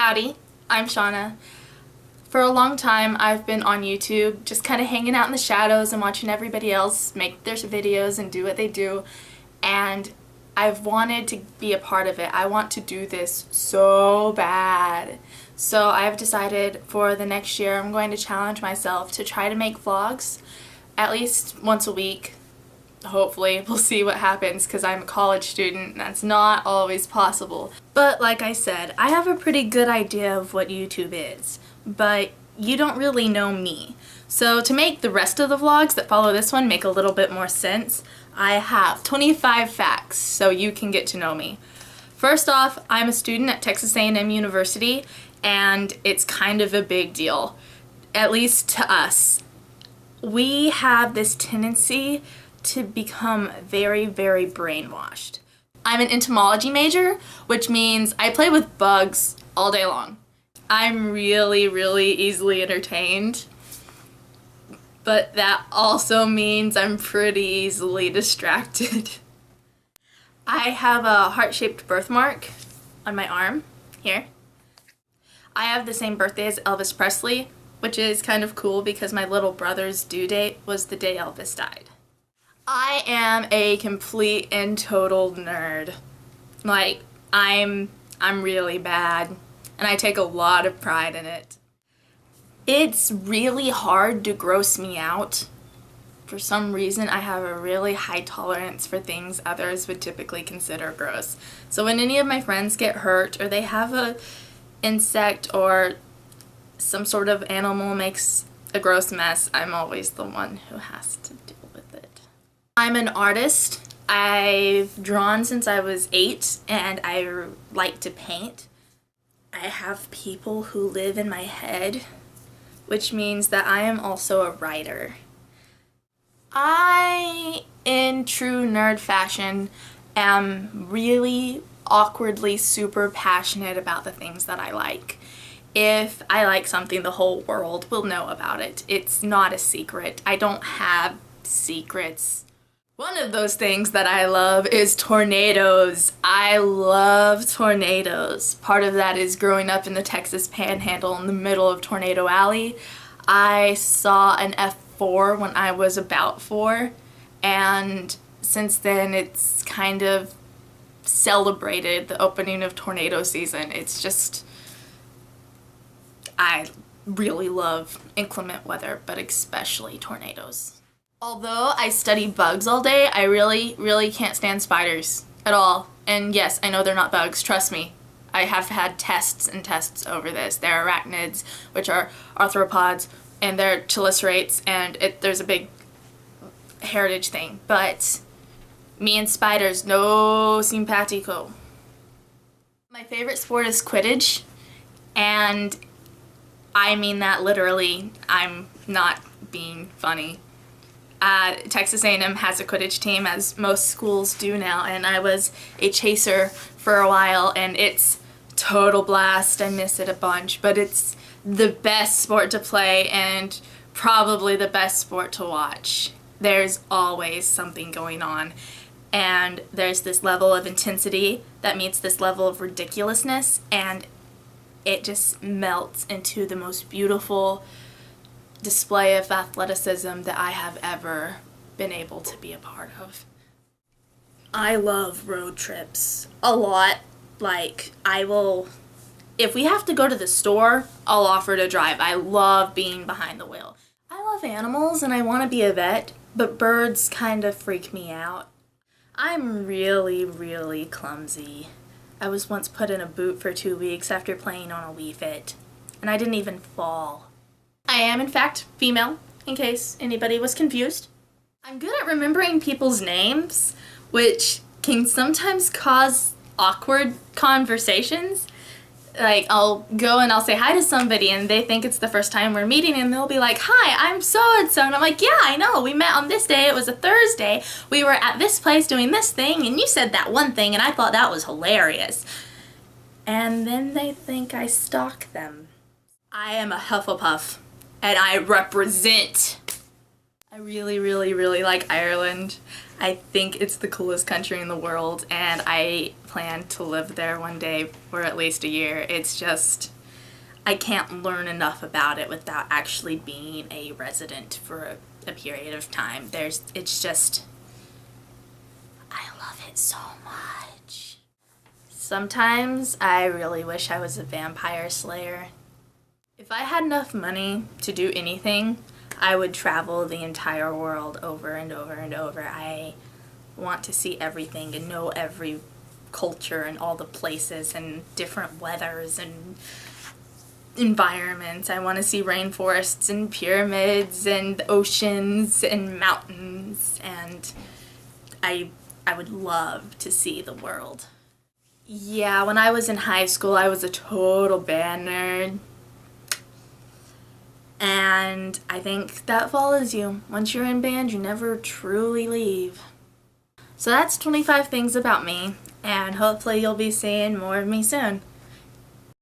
Howdy, I'm Shauna. For a long time I've been on YouTube just kind of hanging out in the shadows and watching everybody else make their videos and do what they do, and I've wanted to be a part of it. I want to do this so bad. So I've decided for the next year I'm going to challenge myself to try to make vlogs at least once a week. Hopefully. We'll see what happens because I'm a college student and that's not always possible. But like I said, I have a pretty good idea of what YouTube is, but you don't really know me. So to make the rest of the vlogs that follow this one make a little bit more sense, I have 25 facts so you can get to know me. First off, I'm a student at Texas A&M University, and it's kind of a big deal, at least to us. We have this tendency to become very, very brainwashed. I'm an entomology major, which means I play with bugs all day long. I'm really, really easily entertained, but that also means I'm pretty easily distracted. I have a heart-shaped birthmark on my arm, here. I have the same birthday as Elvis Presley, which is kind of cool because my little brother's due date was the day Elvis died. I am a complete and total nerd. Like, I'm really bad, and I take a lot of pride in it. It's really hard to gross me out. For some reason, I have a really high tolerance for things others would typically consider gross. So when any of my friends get hurt or they have a insect or some sort of animal makes a gross mess, I'm always the one who has to deal with it. I'm an artist. I've drawn since I was 8 and I like to paint. I have people who live in my head, which means that I am also a writer. I, in true nerd fashion, am really awkwardly super passionate about the things that I like. If I like something, the whole world will know about it. It's not a secret. I don't have secrets. One of those things that I love is tornadoes. I love tornadoes. Part of that is growing up in the Texas Panhandle in the middle of Tornado Alley. I saw an F4 when I was about 4, and since then it's kind of celebrated the opening of tornado season. It's just, I really love inclement weather, but especially tornadoes. Although I study bugs all day, I really can't stand spiders at all. And yes, I know they're not bugs, trust me. I have had tests and tests over this. They're arachnids, which are arthropods, and they're chelicerates, and there's a big heritage thing. But me and spiders, no simpatico. My favorite sport is Quidditch, and I mean that literally. I'm not being funny. Texas A&M has a Quidditch team, as most schools do now, and I was a chaser for a while, and it's total blast. I miss it a bunch, but it's the best sport to play and probably the best sport to watch. There's always something going on, and there's this level of intensity that meets this level of ridiculousness, and it just melts into the most beautiful display of athleticism that I have ever been able to be a part of. I love road trips a lot. Like, if we have to go to the store, I'll offer to drive. I love being behind the wheel. I love animals and I want to be a vet, but birds kind of freak me out. I'm really clumsy. I was once put in a boot for 2 weeks after playing on a Wii Fit, and I didn't even fall. I am, in fact, female, in case anybody was confused. I'm good at remembering people's names, which can sometimes cause awkward conversations. Like, I'll go and I'll say hi to somebody and they think it's the first time we're meeting, and they'll be like, "Hi, I'm so-and-so," and I'm like, "Yeah, I know, we met on this day, it was a Thursday, we were at this place doing this thing, and you said that one thing, and I thought that was hilarious." And then they think I stalk them. I am a Hufflepuff, and I represent. I really like Ireland. I think it's the coolest country in the world, and I plan to live there one day for at least a year. It's just, I can't learn enough about it without actually being a resident for a period of time. It's just, I love it so much. Sometimes I really wish I was a vampire slayer. If I had enough money to do anything, I would travel the entire world over and over and over. I want to see everything and know every culture and all the places and different weathers and environments. I want to see rainforests and pyramids and oceans and mountains, and I would love to see the world. Yeah, when I was in high school, I was a total band nerd. And I think that follows you. Once you're in band, you never truly leave. So that's 25 things about me, and hopefully you'll be seeing more of me soon.